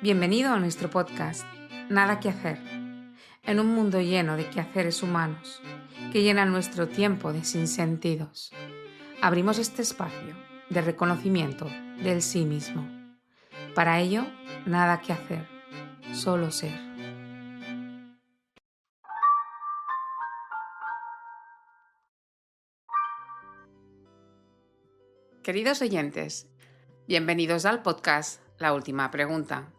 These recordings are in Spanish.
Bienvenido a nuestro podcast, Nada que hacer, en un mundo lleno de quehaceres humanos que llenan nuestro tiempo de sinsentidos. Abrimos este espacio de reconocimiento del sí mismo. Para ello, nada que hacer, solo ser. Queridos oyentes, bienvenidos al podcast La Última Pregunta,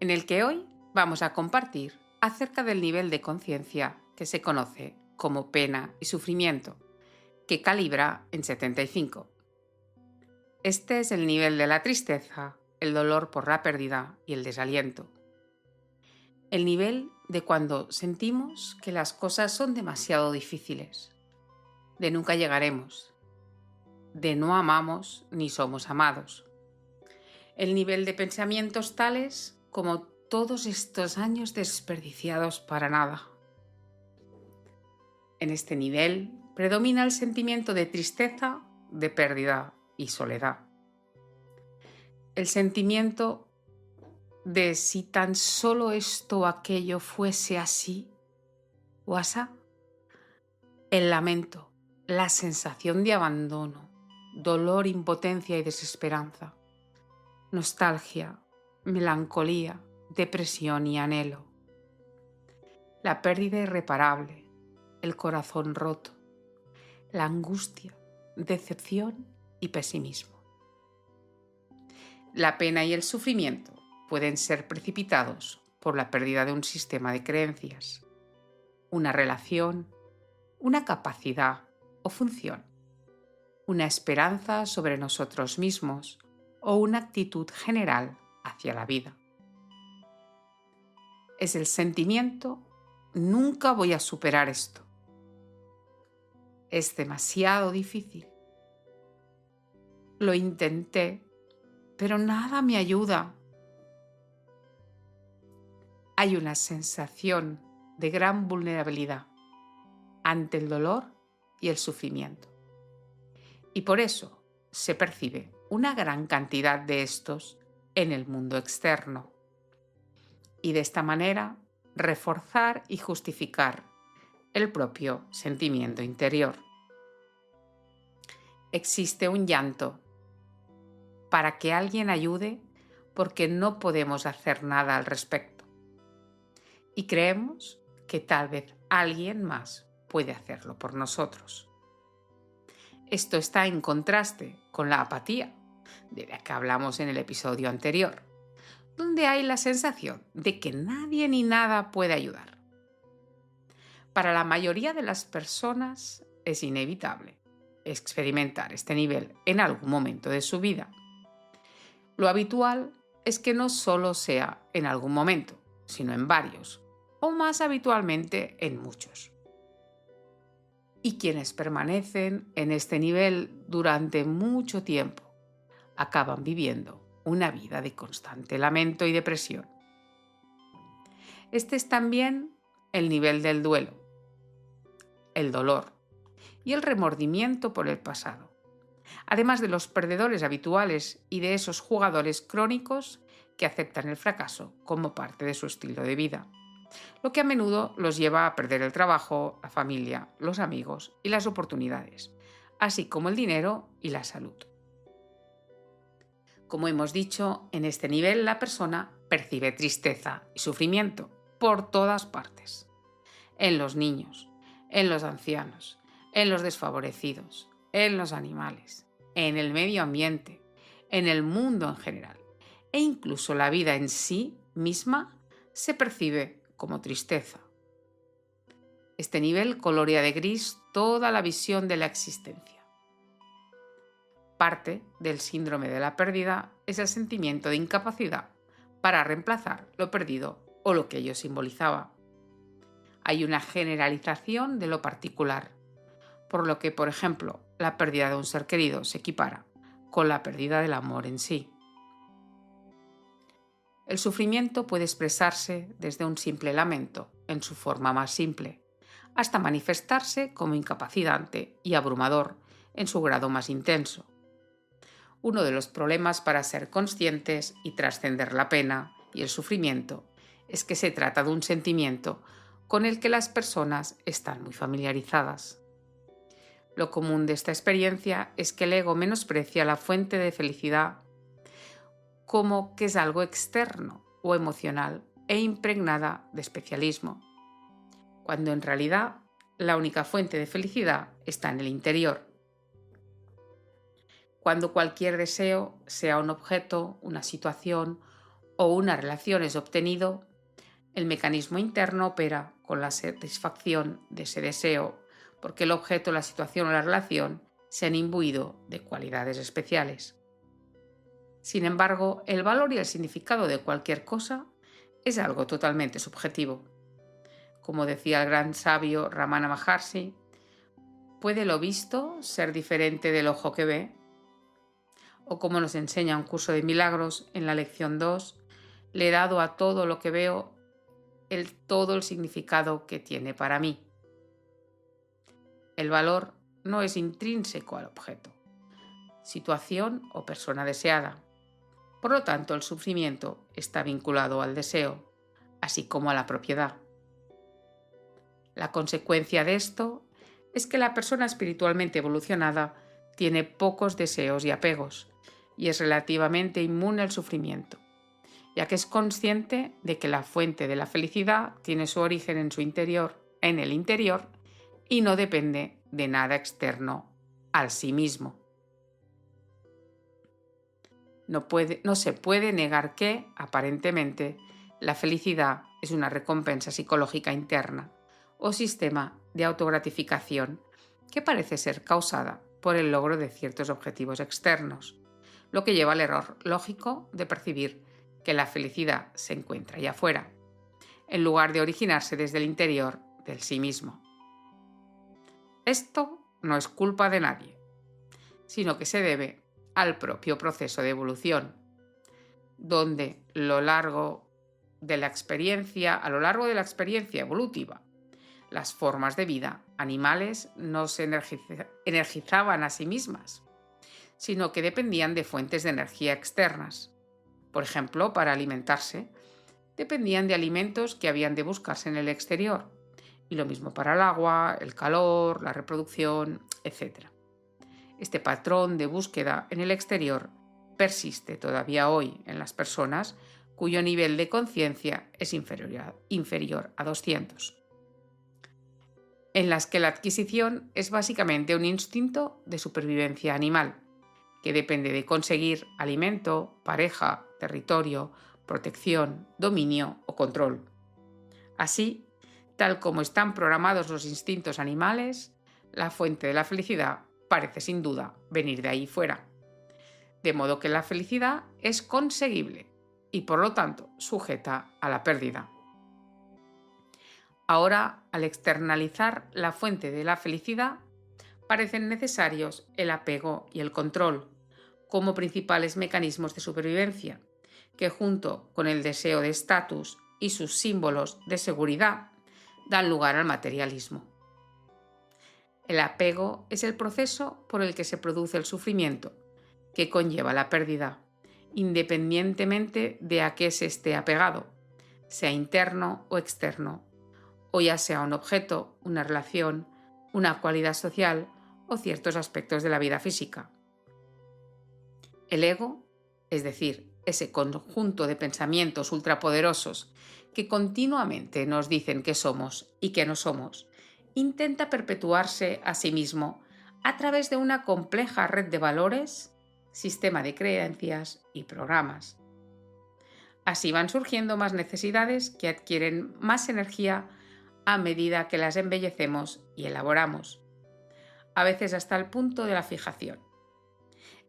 en el que hoy vamos a compartir acerca del nivel de conciencia que se conoce como pena y sufrimiento, que calibra en 75. Este es el nivel de la tristeza, el dolor por la pérdida y el desaliento. El nivel de cuando sentimos que las cosas son demasiado difíciles, de nunca llegaremos, de no amamos ni somos amados. El nivel de pensamientos tales como todos estos años desperdiciados para nada. En este nivel predomina el sentimiento de tristeza, de pérdida y soledad. El sentimiento de si tan solo esto o aquello fuese así o asá. El lamento, la sensación de abandono, dolor, impotencia y desesperanza. Nostalgia, melancolía, depresión y anhelo. La pérdida irreparable, el corazón roto, la angustia, decepción y pesimismo. La pena y el sufrimiento pueden ser precipitados por la pérdida de un sistema de creencias, una relación, una capacidad o función, una esperanza sobre nosotros mismos o una actitud general hacia la vida. Es el sentimiento "nunca voy a superar esto". Es demasiado difícil. Lo intenté, pero nada me ayuda. Hay una sensación de gran vulnerabilidad ante el dolor y el sufrimiento. Y por eso se percibe una gran cantidad de estos en el mundo externo. Y de esta manera reforzar y justificar el propio sentimiento interior. Existe un llanto para que alguien ayude porque no podemos hacer nada al respecto. Y creemos que tal vez alguien más puede hacerlo por nosotros. Esto está en contraste con la apatía, de la que hablamos en el episodio anterior, donde hay la sensación de que nadie ni nada puede ayudar. Para la mayoría de las personas es inevitable experimentar este nivel en algún momento de su vida. Lo habitual es que no solo sea en algún momento, sino en varios, o más habitualmente en muchos. Y quienes permanecen en este nivel durante mucho tiempo acaban viviendo una vida de constante lamento y depresión. Este es también el nivel del duelo, el dolor y el remordimiento por el pasado, además de los perdedores habituales y de esos jugadores crónicos que aceptan el fracaso como parte de su estilo de vida, lo que a menudo los lleva a perder el trabajo, la familia, los amigos y las oportunidades, así como el dinero y la salud. Como hemos dicho, en este nivel la persona percibe tristeza y sufrimiento por todas partes, en los niños, en los ancianos, en los desfavorecidos, en los animales, en el medio ambiente, en el mundo en general, e incluso la vida en sí misma se percibe como tristeza. Este nivel colorea de gris toda la visión de la existencia. Parte del síndrome de la pérdida es el sentimiento de incapacidad para reemplazar lo perdido o lo que ello simbolizaba. Hay una generalización de lo particular, por lo que, por ejemplo, la pérdida de un ser querido se equipara con la pérdida del amor en sí. El sufrimiento puede expresarse desde un simple lamento, en su forma más simple, hasta manifestarse como incapacitante y abrumador en su grado más intenso. Uno de los problemas para ser conscientes y trascender la pena y el sufrimiento es que se trata de un sentimiento con el que las personas están muy familiarizadas. Lo común de esta experiencia es que el ego menosprecia la fuente de felicidad como que es algo externo o emocional e impregnada de especialismo, cuando en realidad la única fuente de felicidad está en el interior. Cuando cualquier deseo, sea un objeto, una situación o una relación, es obtenido, el mecanismo interno opera con la satisfacción de ese deseo, porque el objeto, la situación o la relación se han imbuido de cualidades especiales. Sin embargo, el valor y el significado de cualquier cosa es algo totalmente subjetivo. Como decía el gran sabio Ramana Maharshi, ¿puede lo visto ser diferente del ojo que ve? O como nos enseña un curso de milagros en la lección 2, le he dado a todo lo que veo todo el significado que tiene para mí. El valor no es intrínseco al objeto, situación o persona deseada. Por lo tanto, el sufrimiento está vinculado al deseo, así como a la propiedad. La consecuencia de esto es que la persona espiritualmente evolucionada tiene pocos deseos y apegos y es relativamente inmune al sufrimiento, ya que es consciente de que la fuente de la felicidad tiene su origen en el interior, y no depende de nada externo al sí mismo. No se puede negar que, aparentemente, la felicidad es una recompensa psicológica interna o sistema de autogratificación que parece ser causada por el logro de ciertos objetivos externos, lo que lleva al error lógico de percibir que la felicidad se encuentra allá afuera, en lugar de originarse desde el interior del sí mismo. Esto no es culpa de nadie, sino que se debe al propio proceso de evolución, donde a lo largo de la experiencia evolutiva, las formas de vida animales no se energizaban a sí mismas, sino que dependían de fuentes de energía externas. Por ejemplo, para alimentarse, dependían de alimentos que habían de buscarse en el exterior, y lo mismo para el agua, el calor, la reproducción, etc. Este patrón de búsqueda en el exterior persiste todavía hoy en las personas cuyo nivel de conciencia es inferior a 200, en las que la adquisición es básicamente un instinto de supervivencia animal, que depende de conseguir alimento, pareja, territorio, protección, dominio o control. Así, tal como están programados los instintos animales, la fuente de la felicidad parece sin duda venir de ahí fuera. De modo que la felicidad es conseguible y por lo tanto sujeta a la pérdida. Ahora, al externalizar la fuente de la felicidad, parecen necesarios el apego y el control como principales mecanismos de supervivencia, que junto con el deseo de estatus y sus símbolos de seguridad dan lugar al materialismo. El apego es el proceso por el que se produce el sufrimiento, que conlleva la pérdida, independientemente de a qué se esté apegado, sea interno o externo, o ya sea un objeto, una relación, una cualidad social o ciertos aspectos de la vida física. El ego, es decir, ese conjunto de pensamientos ultrapoderosos que continuamente nos dicen que somos y que no somos, intenta perpetuarse a sí mismo a través de una compleja red de valores, sistema de creencias y programas. Así van surgiendo más necesidades que adquieren más energía a medida que las embellecemos y elaboramos, a veces hasta el punto de la fijación.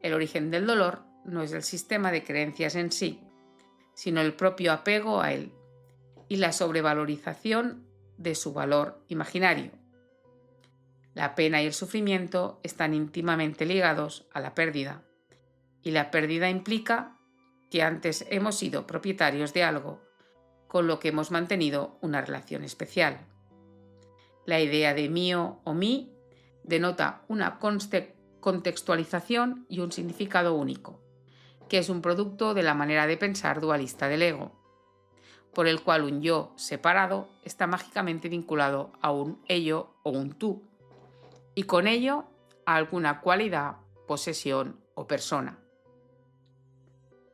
El origen del dolor no es el sistema de creencias en sí, sino el propio apego a él y la sobrevalorización de su valor imaginario. La pena y el sufrimiento están íntimamente ligados a la pérdida, y la pérdida implica que antes hemos sido propietarios de algo con lo que hemos mantenido una relación especial. La idea de mío o mí denota una contextualización y un significado único, que es un producto de la manera de pensar dualista del ego, por el cual un yo separado está mágicamente vinculado a un ello o un tú, y con ello a alguna cualidad, posesión o persona.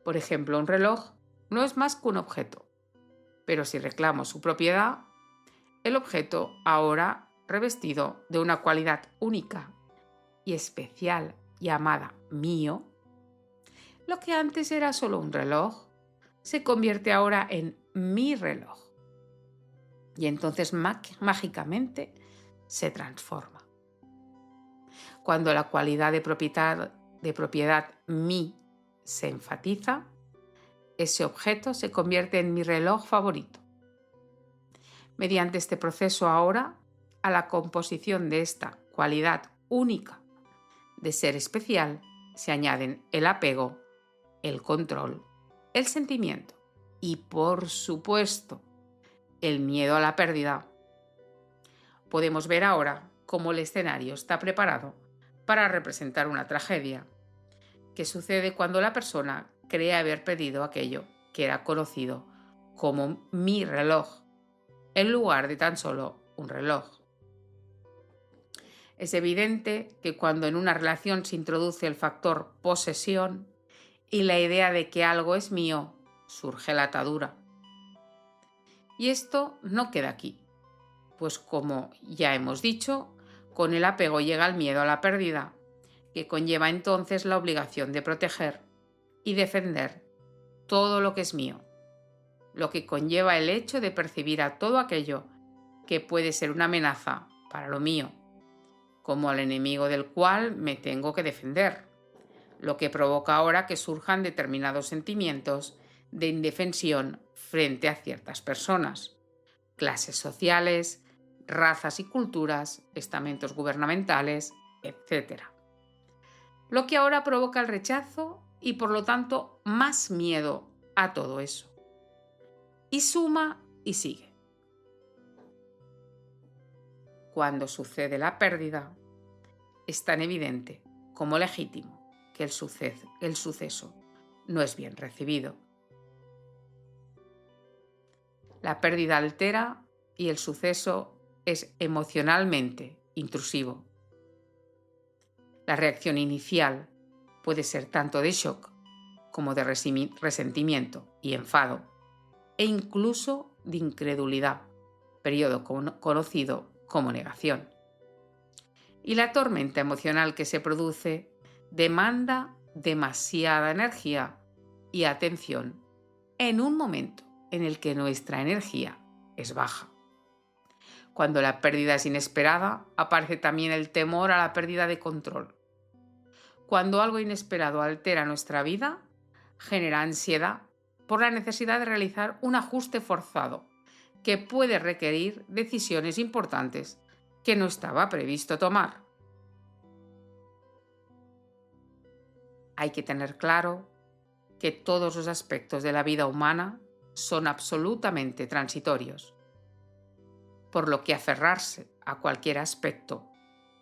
Por ejemplo, un reloj no es más que un objeto, pero si reclamo su propiedad, el objeto ahora revestido de una cualidad única y especial llamada mío, lo que antes era solo un reloj, se convierte ahora en mi reloj. Y entonces mágicamente se transforma. Cuando la cualidad de propiedad mí se enfatiza, ese objeto se convierte en mi reloj favorito. Mediante este proceso ahora, a la composición de esta cualidad única de ser especial se añaden el apego, el control, el sentimiento y, por supuesto, el miedo a la pérdida. Podemos ver ahora cómo el escenario está preparado para representar una tragedia, que sucede cuando la persona cree haber perdido aquello que era conocido como mi reloj, en lugar de tan solo un reloj. Es evidente que cuando en una relación se introduce el factor posesión y la idea de que algo es mío, surge la atadura. Y esto no queda aquí, pues como ya hemos dicho, con el apego llega el miedo a la pérdida, que conlleva entonces la obligación de proteger y defender todo lo que es mío, lo que conlleva el hecho de percibir a todo aquello que puede ser una amenaza para lo mío, como al enemigo del cual me tengo que defender, lo que provoca ahora que surjan determinados sentimientos de indefensión frente a ciertas personas, clases sociales, razas y culturas, estamentos gubernamentales, etc. Lo que ahora provoca el rechazo y por lo tanto más miedo a todo eso. Y suma y sigue. Cuando sucede la pérdida, es tan evidente como legítimo que el suceso no es bien recibido. La pérdida altera y el suceso es emocionalmente intrusivo. La reacción inicial puede ser tanto de shock como de resentimiento y enfado, e incluso de incredulidad, periodo conocido como negación. Y la tormenta emocional que se produce demanda demasiada energía y atención en un momento en el que nuestra energía es baja. Cuando la pérdida es inesperada, aparece también el temor a la pérdida de control. Cuando algo inesperado altera nuestra vida, genera ansiedad por la necesidad de realizar un ajuste forzado que puede requerir decisiones importantes que no estaba previsto tomar. Hay que tener claro que todos los aspectos de la vida humana son absolutamente transitorios, por lo que aferrarse a cualquier aspecto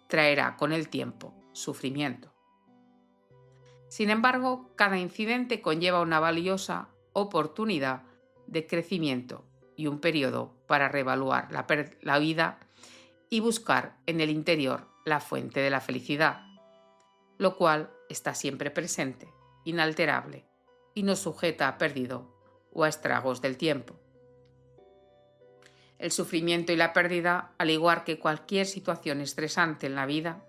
traerá con el tiempo sufrimiento. Sin embargo, cada incidente conlleva una valiosa oportunidad de crecimiento y un periodo para reevaluar la vida y buscar en el interior la fuente de la felicidad, lo cual está siempre presente, inalterable y no sujeta a pérdida o a estragos del tiempo. El sufrimiento y la pérdida, al igual que cualquier situación estresante en la vida,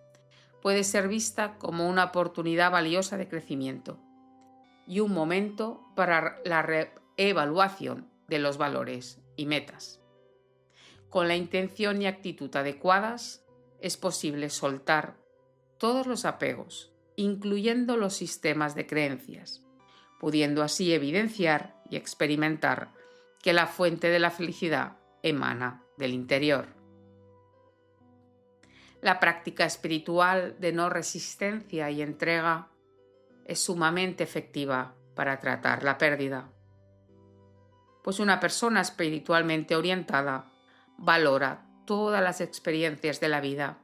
puede ser vista como una oportunidad valiosa de crecimiento y un momento para la reevaluación de los valores y metas. Con la intención y actitud adecuadas, es posible soltar todos los apegos, incluyendo los sistemas de creencias, pudiendo así evidenciar y experimentar que la fuente de la felicidad emana del interior. La práctica espiritual de no resistencia y entrega es sumamente efectiva para tratar la pérdida, pues una persona espiritualmente orientada valora todas las experiencias de la vida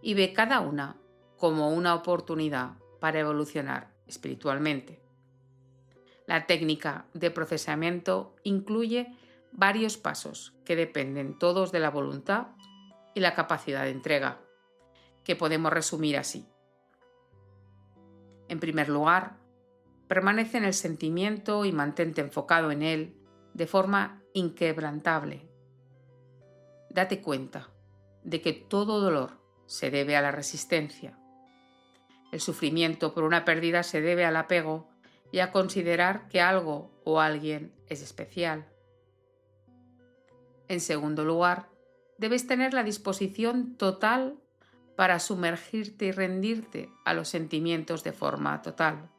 y ve cada una como una oportunidad para evolucionar espiritualmente. La técnica de procesamiento incluye varios pasos que dependen todos de la voluntad y la capacidad de entrega, que podemos resumir así. En primer lugar, permanece en el sentimiento y mantente enfocado en él de forma inquebrantable. Date cuenta de que todo dolor se debe a la resistencia. El sufrimiento por una pérdida se debe al apego y a considerar que algo o alguien es especial. En segundo lugar, debes tener la disposición total para sumergirte y rendirte a los sentimientos de forma total,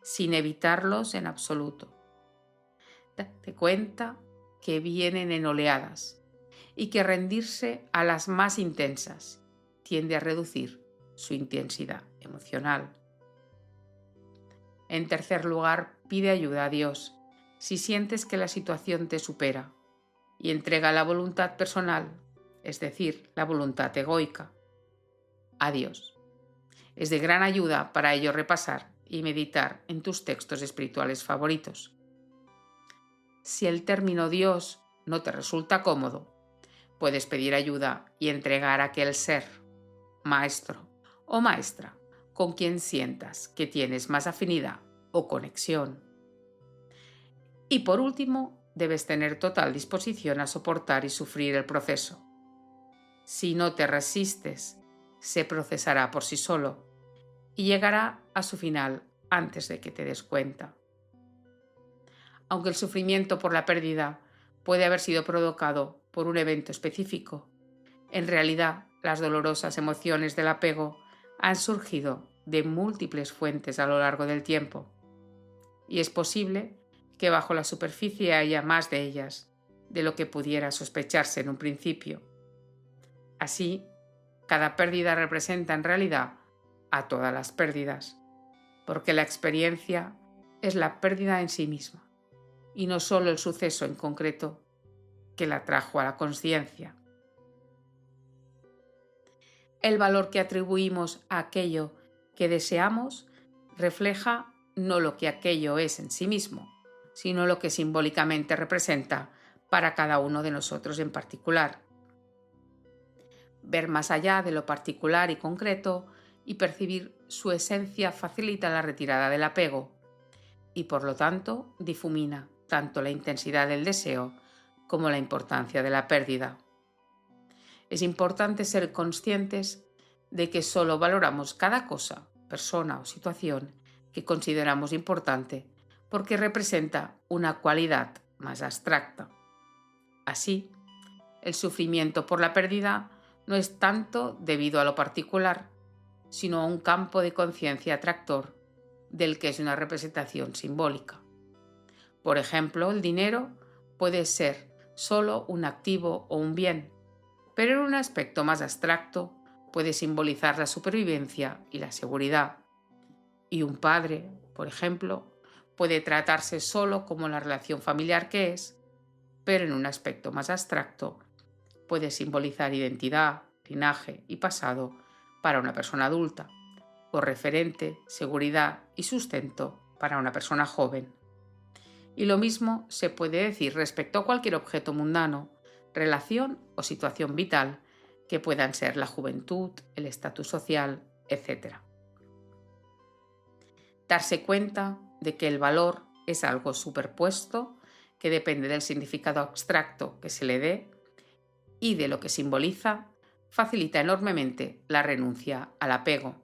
sin evitarlos en absoluto. Date cuenta que vienen en oleadas y que rendirse a las más intensas tiende a reducir su intensidad emocional. En tercer lugar, pide ayuda a Dios si sientes que la situación te supera y entrega la voluntad personal, es decir, la voluntad egoica, a Dios. Es de gran ayuda para ello repasar y meditar en tus textos espirituales favoritos. Si el término Dios no te resulta cómodo, puedes pedir ayuda y entregar a aquel ser, maestro o maestra con quien sientas que tienes más afinidad o conexión. Y por último, debes tener total disposición a soportar y sufrir el proceso. Si no te resistes, se procesará por sí solo y llegará a su final antes de que te des cuenta. Aunque el sufrimiento por la pérdida puede haber sido provocado por un evento específico, en realidad las dolorosas emociones del apego han surgido de múltiples fuentes a lo largo del tiempo, y es posible que bajo la superficie haya más de ellas de lo que pudiera sospecharse en un principio. Así, cada pérdida representa en realidad a todas las pérdidas, porque la experiencia es la pérdida en sí misma, y no solo el suceso en concreto que la trajo a la consciencia. El valor que atribuimos a aquello que deseamos refleja no lo que aquello es en sí mismo, sino lo que simbólicamente representa para cada uno de nosotros en particular. Ver más allá de lo particular y concreto y percibir su esencia facilita la retirada del apego y, por lo tanto, difumina tanto la intensidad del deseo como la importancia de la pérdida. Es importante ser conscientes de que solo valoramos cada cosa, persona o situación que consideramos importante porque representa una cualidad más abstracta. Así, el sufrimiento por la pérdida no es tanto debido a lo particular, sino a un campo de conciencia atractor del que es una representación simbólica. Por ejemplo, el dinero puede ser solo un activo o un bien, pero en un aspecto más abstracto puede simbolizar la supervivencia y la seguridad. Y un padre, por ejemplo, puede tratarse solo como la relación familiar que es, pero en un aspecto más abstracto puede simbolizar identidad, linaje y pasado para una persona adulta, o referente, seguridad y sustento para una persona joven. Y lo mismo se puede decir respecto a cualquier objeto mundano, relación o situación vital que puedan ser la juventud, el estatus social, etc. Darse cuenta de que el valor es algo superpuesto que depende del significado abstracto que se le dé y de lo que simboliza, facilita enormemente la renuncia al apego.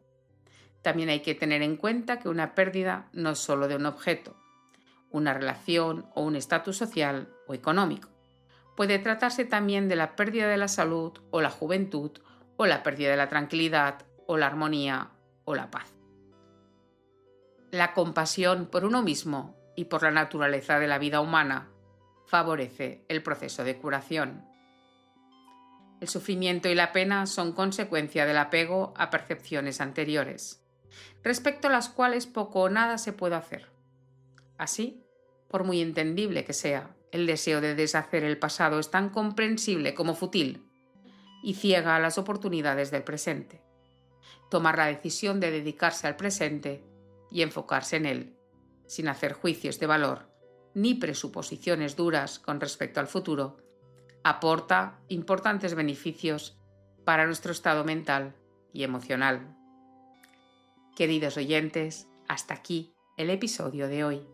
También hay que tener en cuenta que una pérdida no es solo de un objeto, una relación o un estatus social o económico. Puede tratarse también de la pérdida de la salud o la juventud o la pérdida de la tranquilidad o la armonía o la paz. La compasión por uno mismo y por la naturaleza de la vida humana favorece el proceso de curación. El sufrimiento y la pena son consecuencia del apego a percepciones anteriores, respecto a las cuales poco o nada se puede hacer. Así, por muy entendible que sea, el deseo de deshacer el pasado es tan comprensible como fútil y ciega a las oportunidades del presente. Tomar la decisión de dedicarse al presente y enfocarse en él, sin hacer juicios de valor, ni presuposiciones duras con respecto al futuro, aporta importantes beneficios para nuestro estado mental y emocional. Queridos oyentes, hasta aquí el episodio de hoy.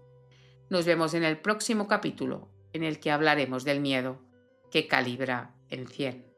Nos vemos en el próximo capítulo, en el que hablaremos del miedo que calibra en 100.